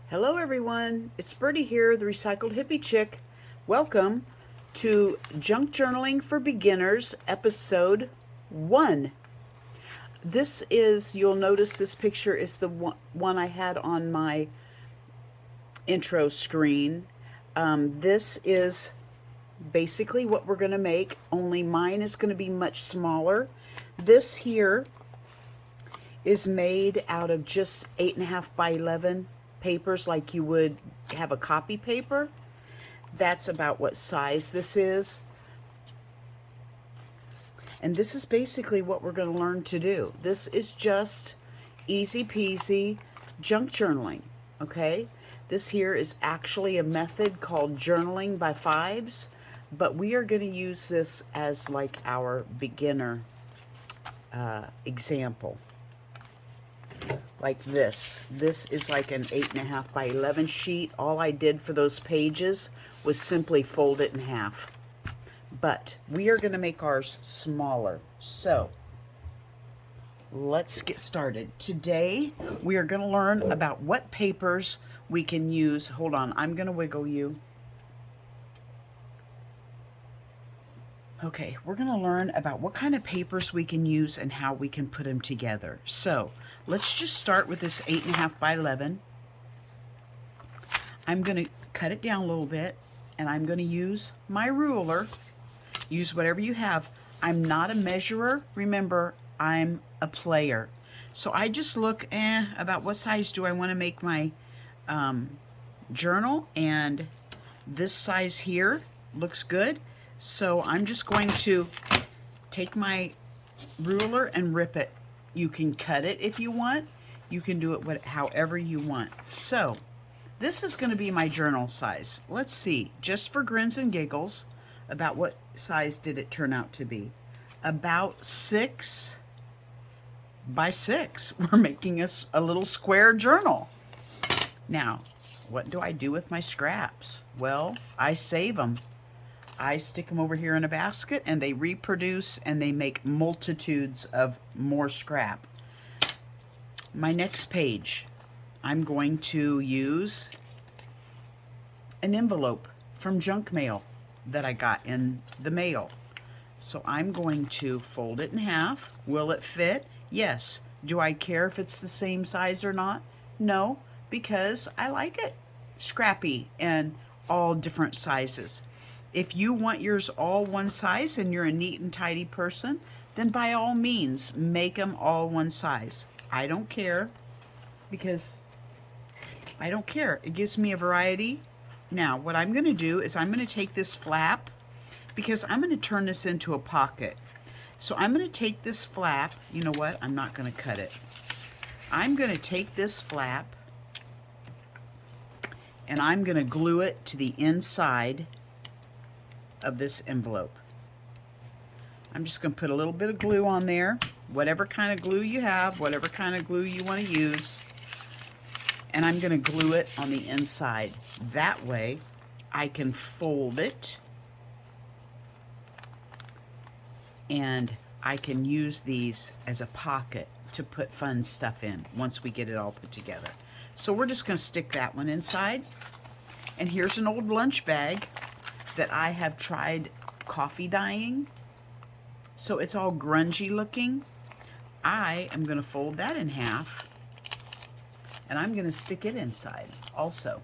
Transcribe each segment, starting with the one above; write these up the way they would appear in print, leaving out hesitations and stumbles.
Hello everyone, it's Birdie here, the Recycled Hippie Chick. Welcome to Junk Journaling for Beginners, episode 1. This is, you'll notice this picture is the one I had on my intro screen. This is basically what we're going to make, only mine is going to be much smaller. This here is made out of just 8.5 by 11 papers, like you would have a copy paper. That's about what size this is. And this is basically what we're going to learn to do. This is just easy peasy junk journaling, okay? This here is actually a method called journaling by fives, but we are going to use this as like our beginner example. Like this. This is like an 8.5 by 11 sheet. All I did for those pages was simply fold it in half. But we are going to make ours smaller. So let's get started. Today we are going to learn about what papers we can use. Hold on, I'm going to wiggle you. Okay, we're going to learn about what kind of papers we can use and how we can put them together. So let's just start with this 8.5 by 11. I'm going to cut it down a little bit, and I'm going to use my ruler. Use whatever you have. I'm not a measurer. Remember, I'm a player. So I just look about what size do I want to make my journal, and this size here looks good. So I'm just going to take my ruler and rip it. You can cut it if you want. You can do it however you want. So this is going to be my journal size. Let's see, just for grins and giggles, about what size did it turn out to be? About 6 by 6. We're making a little square journal. Now, what do I do with my scraps? Well, I save them. I stick them over here in a basket, and they reproduce, and they make multitudes of more scrap. My next page, I'm going to use an envelope from junk mail that I got in the mail. So I'm going to fold it in half. Will it fit? Yes. Do I care if it's the same size or not? No, because I like it scrappy and all different sizes. If you want yours all one size and you're a neat and tidy person, then by all means, make them all one size. I don't care, because I don't care. It gives me a variety. Now, what I'm going to do is I'm going to take this flap, because I'm going to turn this into a pocket. So I'm going to take this flap. You know what? I'm not going to cut it. I'm going to take this flap, and I'm going to glue it to the inside of this envelope. I'm just going to put a little bit of glue on there, whatever kind of glue you have, whatever kind of glue you want to use, and I'm going to glue it on the inside. That way I can fold it, and I can use these as a pocket to put fun stuff in once we get it all put together. So we're just going to stick that one inside. And here's an old lunch bag that I have tried coffee dyeing. So it's all grungy looking. I am going to fold that in half, and I'm going to stick it inside also.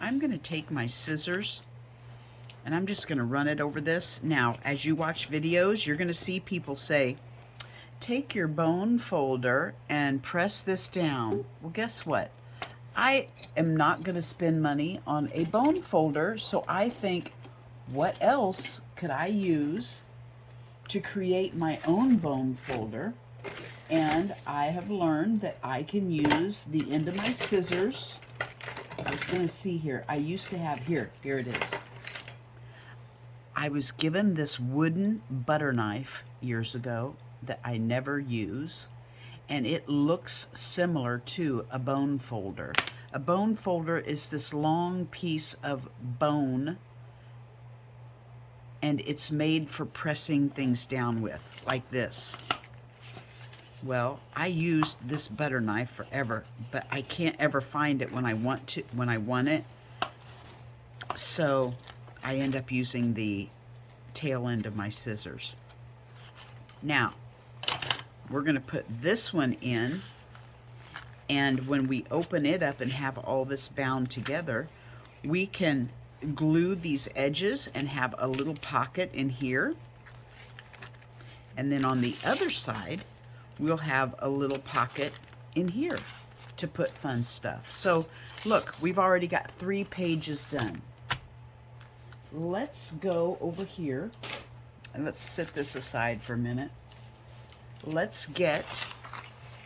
I'm going to take my scissors, and I'm just going to run it over this. Now, as you watch videos, you're going to see people say, take your bone folder and press this down. Well, guess what? I am not going to spend money on a bone folder, so I think, what else could I use to create my own bone folder? And I have learned that I can use the end of my scissors. I was going to see here. I used to have, here it is. I was given this wooden butter knife years ago that I never use, and it looks similar to a bone folder. A bone folder is this long piece of bone, and it's made for pressing things down with, like this. Well, I used this butter knife forever, but I can't ever find it when I want it. So I end up using the tail end of my scissors. Now, we're going to put this one in, and when we open it up and have all this bound together, we can glue these edges and have a little pocket in here. And then on the other side, we'll have a little pocket in here to put fun stuff. So look, we've already got 3 pages done. Let's go over here and let's set this aside for a minute. Let's get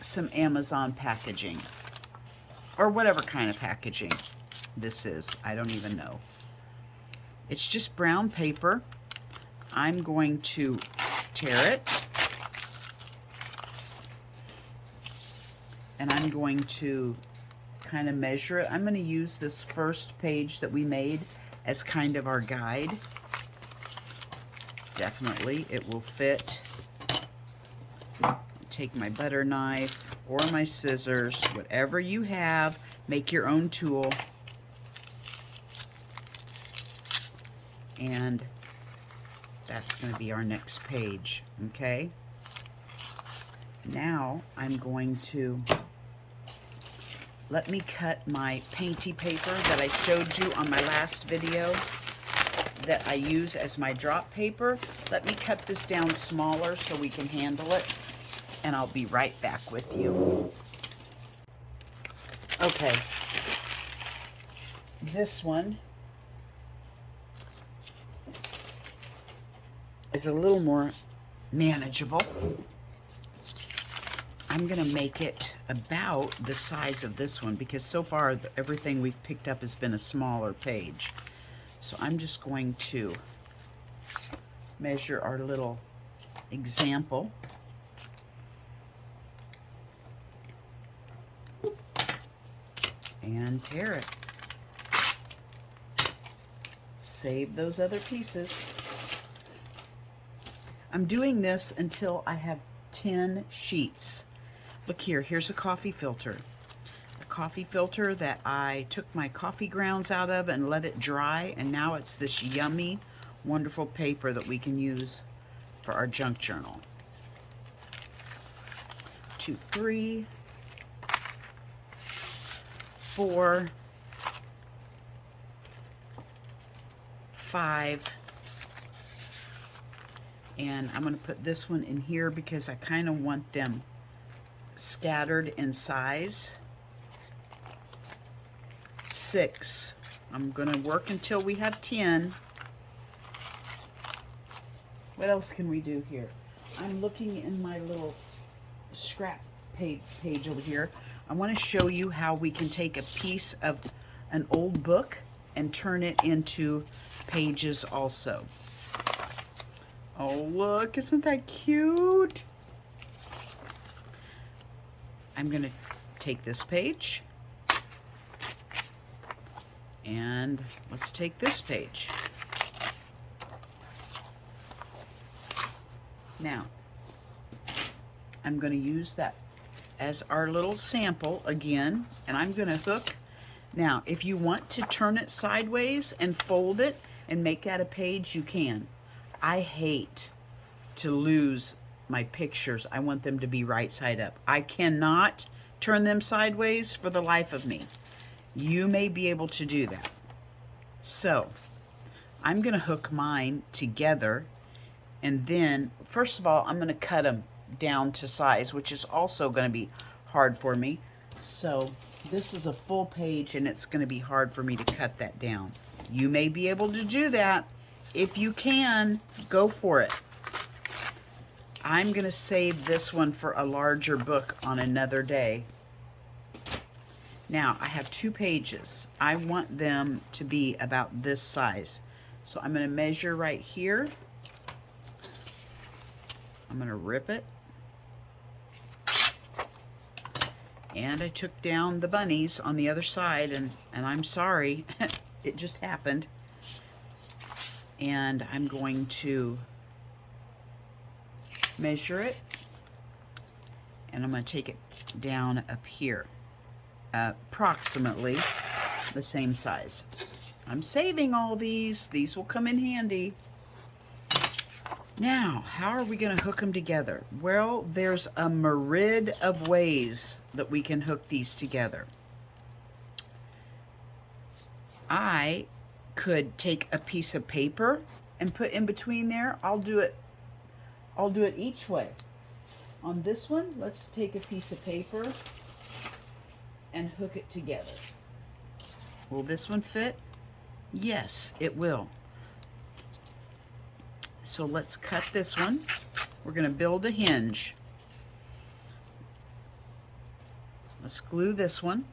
some Amazon packaging, or whatever kind of packaging this is. I don't even know. It's just brown paper. I'm going to tear it, and I'm going to kind of measure it. I'm going to use this first page that we made as kind of our guide. Definitely it will fit. Take my butter knife or my scissors, whatever you have, make your own tool. And that's going to be our next page, okay? Now I'm going to let me cut my painty paper that I showed you on my last video that I use as my drop paper. Let me cut this down smaller so we can handle it, and I'll be right back with you. Okay, this one is a little more manageable. I'm gonna make it about the size of this one because so far everything we've picked up has been a smaller page. So I'm just going to measure our little example. And tear it. Save those other pieces. I'm doing this until I have 10 sheets. Look here, here's a coffee filter. A coffee filter that I took my coffee grounds out of and let it dry, and now it's this yummy, wonderful paper that we can use for our junk journal. 2, 3, 4, 5, and I'm going to put this one in here because I kind of want them scattered in size. 6. I'm going to work until we have 10. What else can we do here? I'm looking in my little scrap page over here. I want to show you how we can take a piece of an old book and turn it into pages also. Oh, look, isn't that cute? I'm going to take this page and let's take this page. Now, I'm going to use that as our little sample again, and I'm going to hook. Now, if you want to turn it sideways and fold it and make that a page, you can. I hate to lose my pictures. I want them to be right side up. I cannot turn them sideways for the life of me. You may be able to do that. So, I'm going to hook mine together, and then, first of all, I'm going to cut them down to size, which is also going to be hard for me. So this is a full page and it's going to be hard for me to cut that down. You may be able to do that. If you can, go for it. I'm going to save this one for a larger book on another day. Now I have 2 pages. I want them to be about this size. So I'm going to measure right here. I'm going to rip it. And I took down the bunnies on the other side, and I'm sorry, it just happened. And I'm going to measure it, And I'm going to take it down up here, approximately the same size. I'm saving all these. These will come in handy. Now, how are we going to hook them together? Well, there's a myriad of ways that we can hook these together. I could take a piece of paper and put in between there. I'll do it each way. On this one, let's take a piece of paper and hook it together. Will this one fit? Yes, it will. So let's cut this one. We're going to build a hinge. Let's glue this one.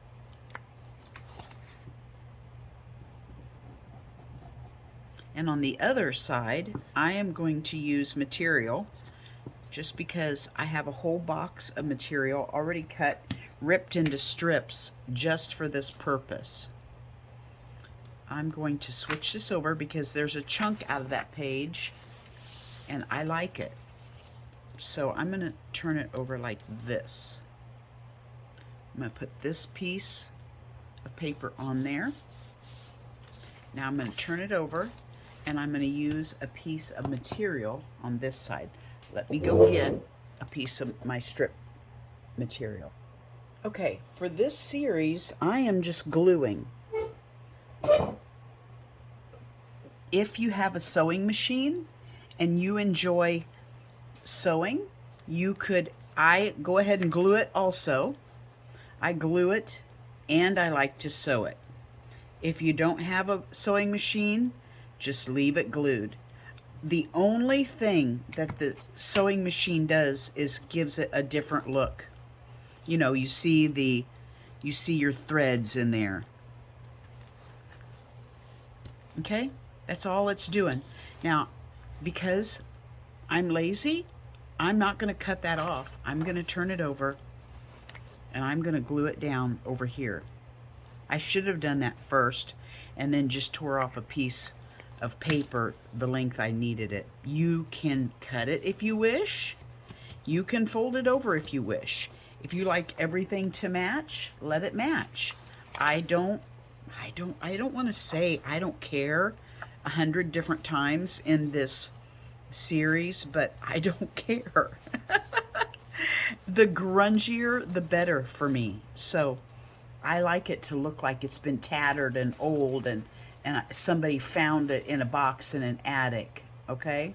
And on the other side, I am going to use material, just because I have a whole box of material already cut, ripped into strips just for this purpose. I'm going to switch this over because there's a chunk out of that page and I like it. So I'm going to turn it over like this. I'm going to put this piece of paper on there. Now I'm going to turn it over and I'm going to use a piece of material on this side. Let me go get a piece of my strip material. Okay, for this series, I am just gluing. If you have a sewing machine and you enjoy sewing, I go ahead and glue it also. I glue it and I like to sew it. If you don't have a sewing machine, just leave it glued. The only thing that the sewing machine does is gives it a different look. You know, you see your threads in there. Okay? That's all it's doing. Now, because I'm lazy, I'm not going to cut that off. I'm going to turn it over and I'm going to glue it down over here. I should have done that first and then just tore off a piece of paper the length I needed it. You can cut it if you wish. You can fold it over if you wish. If you like everything to match, let it match. I don't want to say I don't care 100 different times in this series, but I don't care. The grungier, the better for me. So I like it to look like it's been tattered and old and somebody found it in a box in an attic, okay?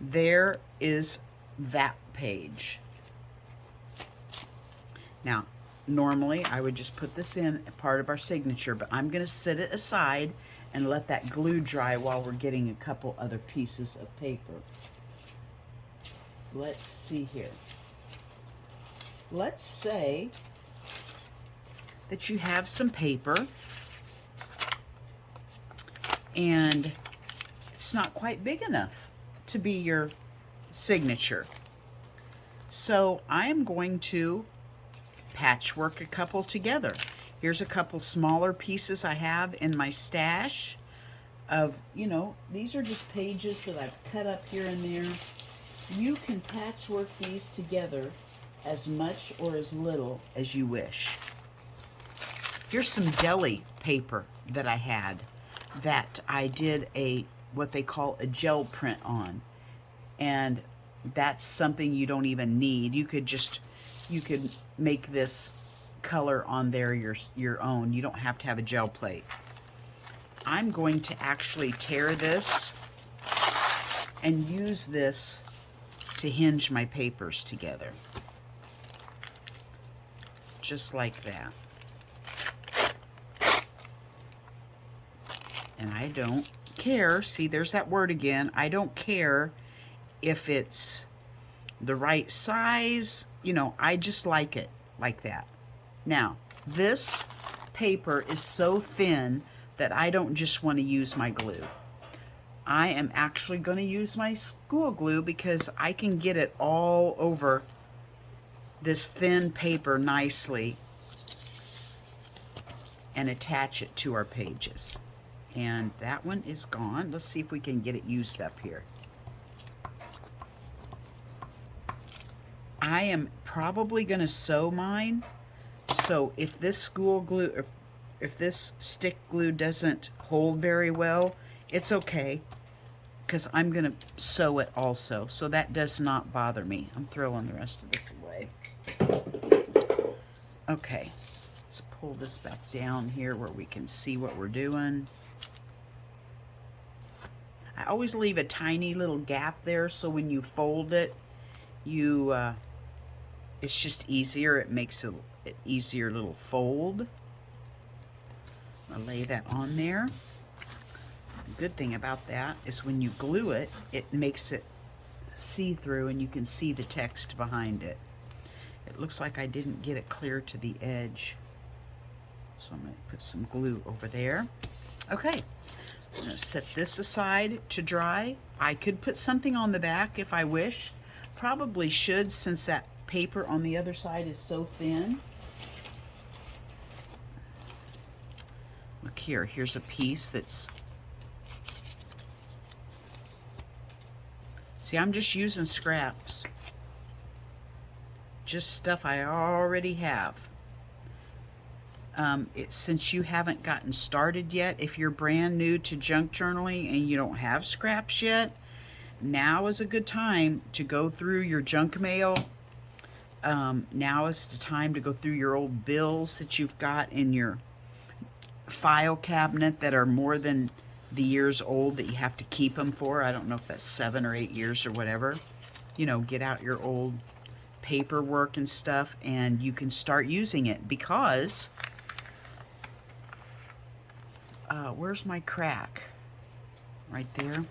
There is that page. Now, normally I would just put this in part of our signature, but I'm going to set it aside and let that glue dry while we're getting a couple other pieces of paper. Let's see here. Let's say that you have some paper and it's not quite big enough to be your signature. So I am going to patchwork a couple together. Here's a couple smaller pieces I have in my stash of, you know, these are just pages that I've cut up here and there. You can patchwork these together as much or as little as you wish. Here's some deli paper that I had that I did what they call a gel print on. And that's something you don't even need. You could make this color on there your own. You don't have to have a gel plate. I'm going to actually tear this and use this to hinge my papers together. Just like that. And I don't care, see there's that word again, I don't care if it's the right size, you know, I just like it like that. Now, this paper is so thin that I don't just want to use my glue. I am actually going to use my school glue because I can get it all over this thin paper nicely and attach it to our pages. And that one is gone. Let's see if we can get it used up here. I am probably going to sew mine. So if this school glue, or if this stick glue doesn't hold very well, it's okay, because I'm going to sew it also. So that does not bother me. I'm throwing the rest of this away. Okay, let's pull this back down here where we can see what we're doing. I always leave a tiny little gap there so when you fold it, it's just easier. It makes it an easier little fold. I'll lay that on there. The good thing about that is when you glue it, it makes it see-through and you can see the text behind it. It looks like I didn't get it clear to the edge. So I'm going to put some glue over there. Okay, I'm going to set this aside to dry. I could put something on the back if I wish. Probably should, since that paper on the other side is so thin. Look here, here's a piece that's... See, I'm just using scraps. Just stuff I already have. Since you haven't gotten started yet, if you're brand new to junk journaling and you don't have scraps yet, now is a good time to go through your junk mail. Now is the time to go through your old bills that you've got in your file cabinet that are more than the years old that you have to keep them for. I don't know if that's 7 or 8 years or whatever. You know, get out your old paperwork and stuff and you can start using it, because where's my crack? Right there.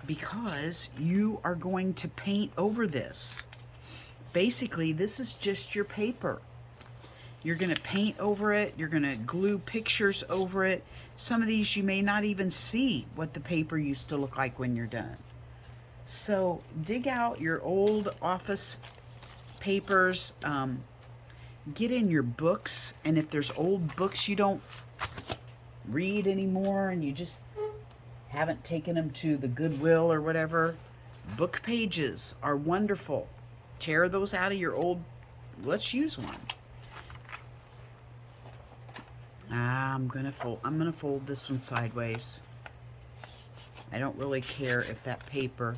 Because you are going to paint over this. Basically, this is just your paper. You're going to paint over it. You're going to glue pictures over it. Some of these you may not even see what the paper used to look like when you're done. So dig out your old office papers. Get in your books. And if there's old books you don't read anymore and you just haven't taken them to the Goodwill or whatever, book pages are wonderful. Tear those out of your old... Let's use one. I'm gonna fold this one sideways. I don't really care if that paper,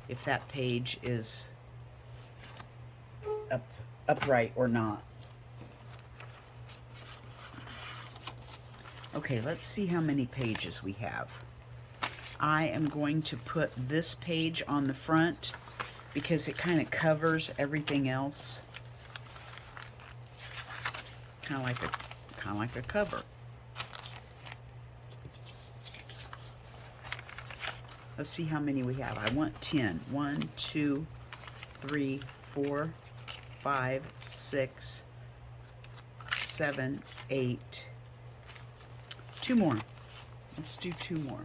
if that page is upright or not. Okay, let's see how many pages we have. I am going to put this page on the front because it kind of covers everything else. Kind of like a cover. Let's see how many we have. I want 10. 1, 2, 3, 4, 5, 6, 7, 8. 2 more. Let's do 2 more.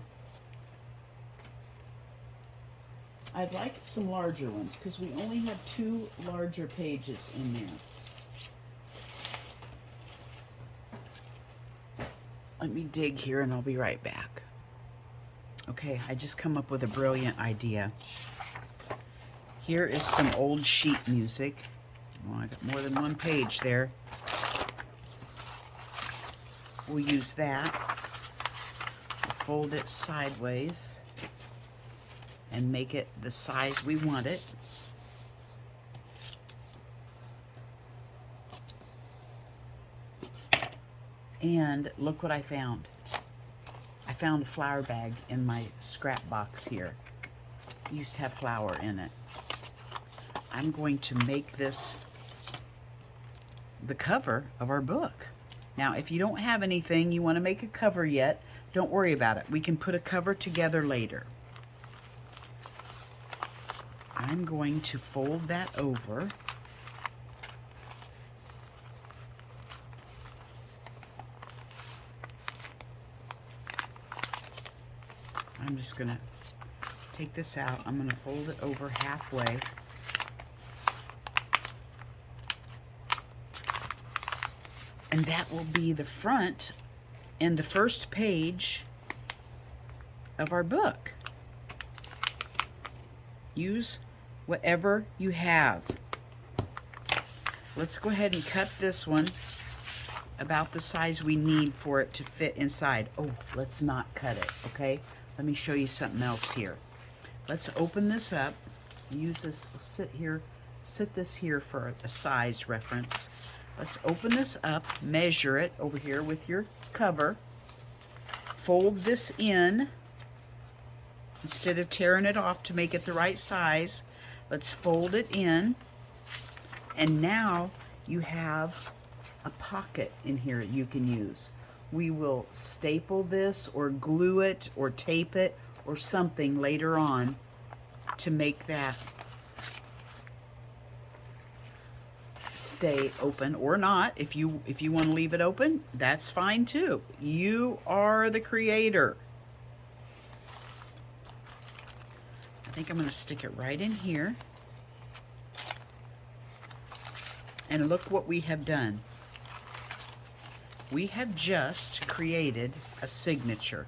I'd like some larger ones because we only have 2 larger pages in there. Let me dig here and I'll be right back. Okay, I just come up with a brilliant idea. Here is some old sheet music. Oh, I got more than one page there. We'll use that. Fold it sideways and make it the size we want it. And look what I found. I found a flour bag in my scrap box here. It used to have flour in it. I'm going to make this the cover of our book. Now, if you don't have anything you want to make a cover yet, don't worry about it. We can put a cover together later. I'm going to fold that over. I'm just going to take this out. I'm going to fold it over halfway. And that will be the front and the first page of our book. Use whatever you have. Let's go ahead and cut this one about the size we need for it to fit inside. Oh, let's not cut it, okay? Let me show you something else here. Let's open this up. Use this, sit this here for a size reference. Let's open this up, measure it over here with your cover. Fold this in. Instead of tearing it off to make it the right size, let's fold it in. And now you have a pocket in here you can use. We will staple this or glue it or tape it or something later on to make that stay open, or not. If you want to leave it open, that's fine too. You are the creator. I think I'm going to stick it right in here. And look what we have done. We have just created a signature.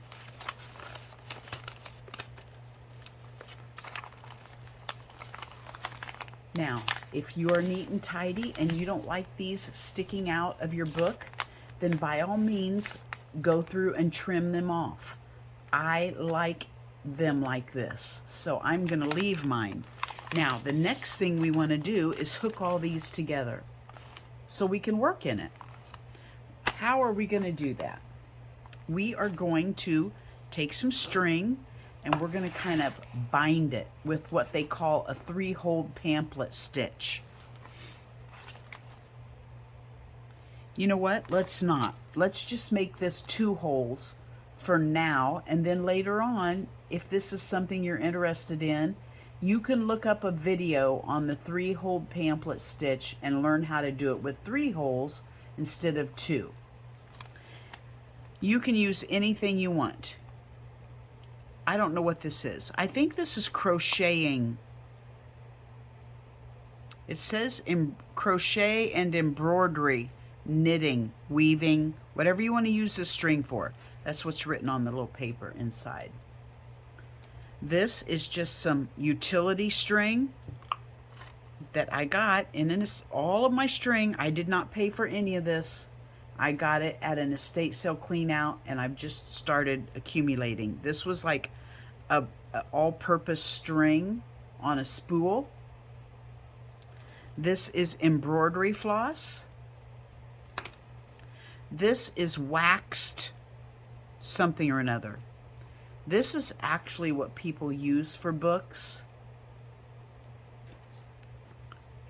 Now, if you are neat and tidy and you don't like these sticking out of your book, then by all means, go through and trim them off. I like them like this, so I'm going to leave mine. Now, the next thing we want to do is hook all these together so we can work in it. How are we going to do that? We are going to take some string and we're going to kind of bind it with what they call a 3-hole pamphlet stitch. You know what? Let's not. Let's just make this 2 holes for now, and then later on, if this is something you're interested in, you can look up a video on the 3-hole pamphlet stitch and learn how to do it with 3 holes instead of 2. You can use anything you want. I don't know what this is. I think this is crocheting. It says crochet and embroidery, knitting, weaving, whatever you want to use this string for. That's what's written on the little paper inside. This is just some utility string that I got in all of my string. I did not pay for any of this. I got it at an estate sale clean out, and I've just started accumulating. This was like a all-purpose string on a spool. This is embroidery floss. This is waxed something or another. This is actually what people use for books.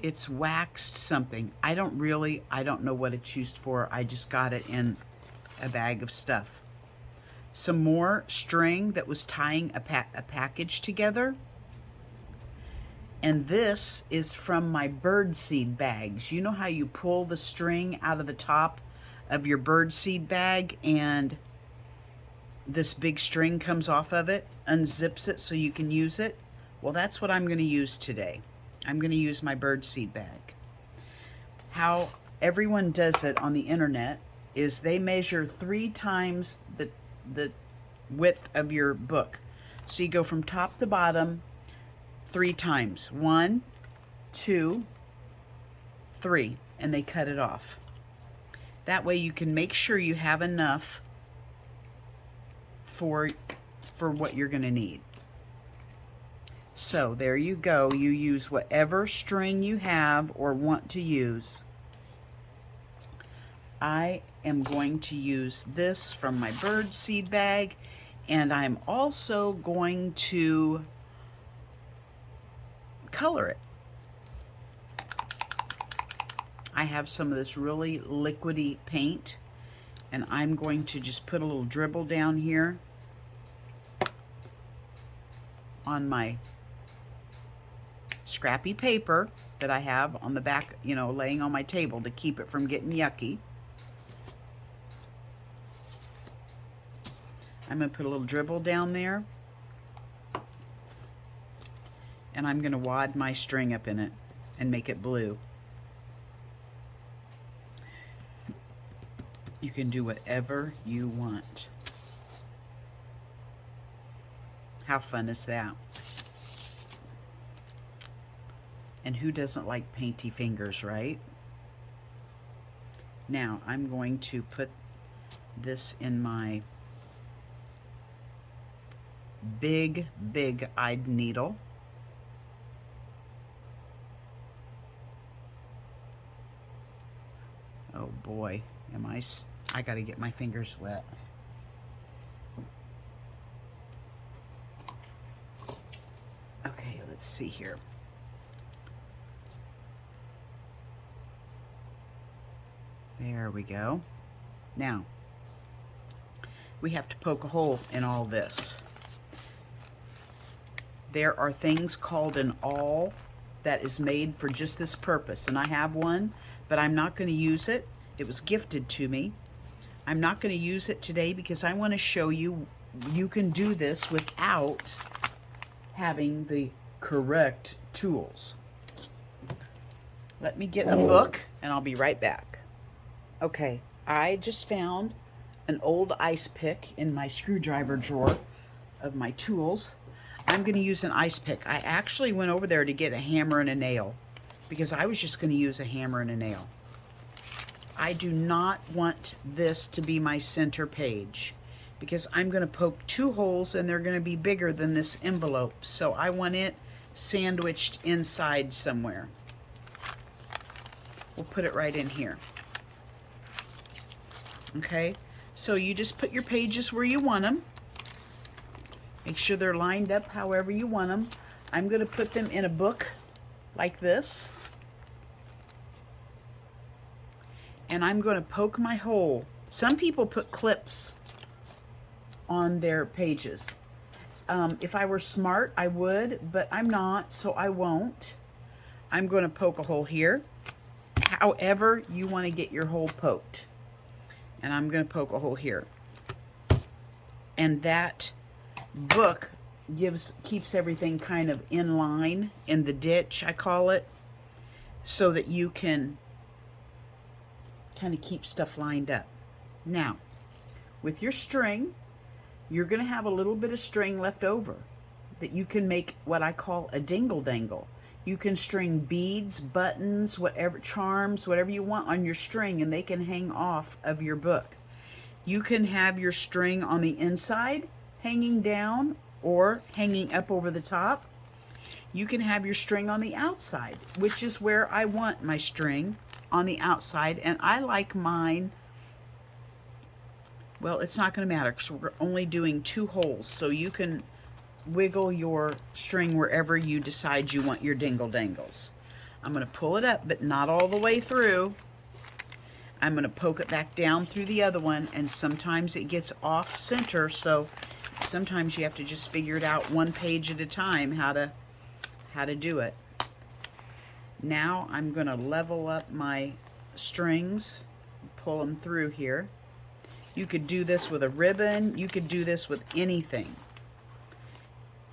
It's waxed something. I don't know what it's used for. I just got it in a bag of stuff. Some more string that was tying a package together. And this is from my birdseed bags. You know how you pull the string out of the top of your birdseed bag and this big string comes off of it, unzips it so you can use it? Well, that's what I'm going to use today. I'm going to use my birdseed bag. How everyone does it on the internet is they measure 3 times the width of your book. So you go from top to bottom 3 times. 1, 2, 3, and they cut it off. That way you can make sure you have enough for what you're going to need. So there you go. You use whatever string you have or want to use. I am going to use this from my birdseed bag, and I'm also going to color it. I have some of this really liquidy paint, and I'm going to just put a little dribble down here on my scrappy paper that I have on the back, laying on my table to keep it from getting yucky. I'm going to put a little dribble down there, and I'm going to wad my string up in it and make it blue. You can do whatever you want. How fun is that? And who doesn't like painty fingers, right? Now I'm going to put this in my big eyed needle. Oh boy, I gotta get my fingers wet. Okay, let's see here. There we go. Now, we have to poke a hole in all this. There are things called an awl that is made for just this purpose, and I have one, but I'm not going to use it. It was gifted to me. I'm not going to use it today because I want to show you you can do this without having the correct tools. Let me get a book and I'll be right back. Okay, I just found an old ice pick in my screwdriver drawer of my tools. I'm going to use an ice pick. I actually went over there to get a hammer and a nail because I was just going to use a hammer and a nail. I do not want this to be my center page because I'm going to poke 2 holes and they're going to be bigger than this envelope. So I want it sandwiched inside somewhere. We'll put it right in here. Okay, so you just put your pages where you want them. Make sure they're lined up however you want them. I'm going to put them in a book like this. And I'm going to poke my hole. Some people put clips on their pages. If I were smart, I would, but I'm not, so I won't. I'm going to poke a hole here. However you want to get your hole poked. And I'm going to poke a hole here. And that book keeps everything kind of in line in the ditch, I call it, so that you can kind of keep stuff lined up. Now, with your string, you're going to have a little bit of string left over that you can make what I call a dingle dangle. You can string beads, buttons, whatever, charms, whatever you want on your string, and they can hang off of your book. You can have your string on the inside hanging down or hanging up over the top. You can have your string on the outside, which is where I want my string, on the outside, and I like mine, well, it's not going to matter because we're only doing 2 holes, so you can wiggle your string wherever you decide you want your dingle dangles. I'm going to pull it up, but not all the way through. I'm going to poke it back down through the other one, and sometimes it gets off center, so sometimes you have to just figure it out one page at a time how to do it. Now I'm going to level up my strings, pull them through here. You could do this with a ribbon, you could do this with anything.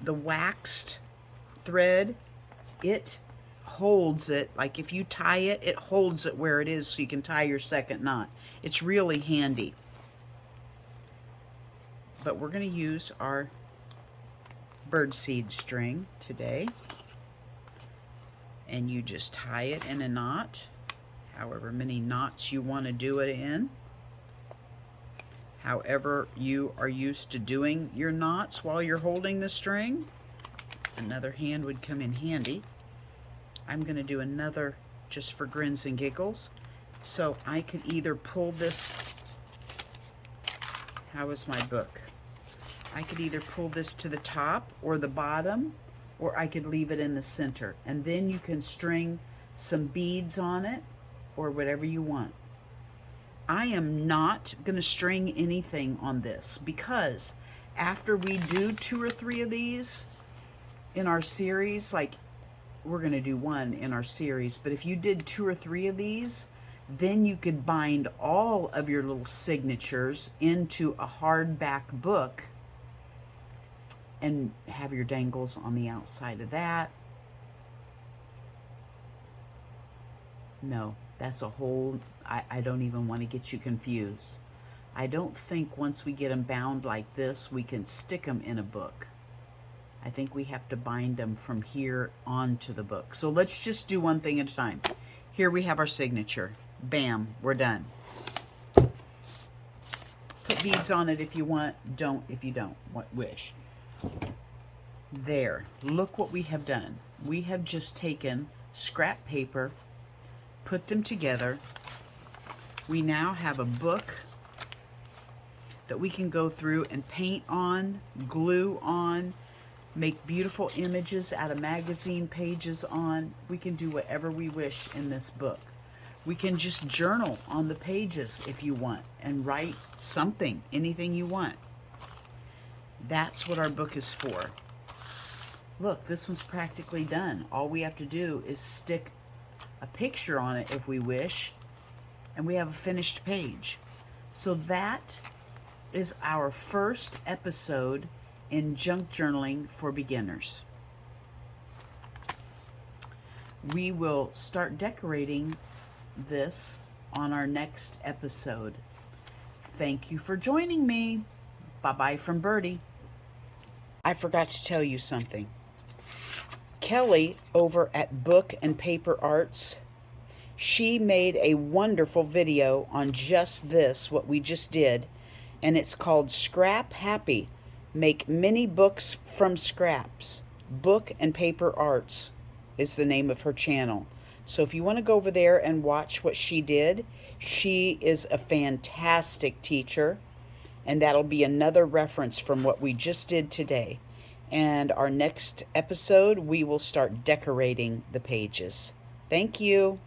The waxed thread, it holds it, like if you tie it, it holds it where it is so you can tie your second knot. It's really handy. But we're going to use our birdseed string today. And you just tie it in a knot, however many knots you want to do it in. However you are used to doing your knots while you're holding the string. Another hand would come in handy. I'm going to do another just for grins and giggles. So I could either pull this, how is my book? I could either pull this to the top or the bottom, or I could leave it in the center. And then you can string some beads on it or whatever you want. I am not going to string anything on this because after we do 2 or 3 of these in our series, like we're going to do 1 in our series, but if you did 2 or 3 of these, then you could bind all of your little signatures into a hardback book and have your dangles on the outside of that. No, that's a whole, I don't even want to get you confused. I don't think once we get them bound like this, we can stick them in a book. I think we have to bind them from here onto the book. So let's just do one thing at a time. Here we have our signature. Bam, we're done. Put beads on it if you want. Don't if you don't. Wish. There. Look what we have done. We have just taken scrap paper, put them together. We now have a book that we can go through and paint on, glue on, make beautiful images out of magazine pages on. We can do whatever we wish in this book. We can just journal on the pages if you want and write something, anything you want. That's what our book is for. Look, this one's practically done. All we have to do is stick a picture on it if we wish, and we have a finished page. So that is our first episode in junk journaling for beginners. We will start decorating this on our next episode. Thank you for joining me. Bye-bye from Birdie. I forgot to tell you something. Kelly over at Book and Paper Arts, she made a wonderful video on just this, what we just did, and it's called Scrap Happy. Make mini books from scraps. Book and Paper Arts is the name of her channel. So if you want to go over there and watch what she did, she is a fantastic teacher, and that'll be another reference from what we just did today. And our next episode, we will start decorating the pages. Thank you.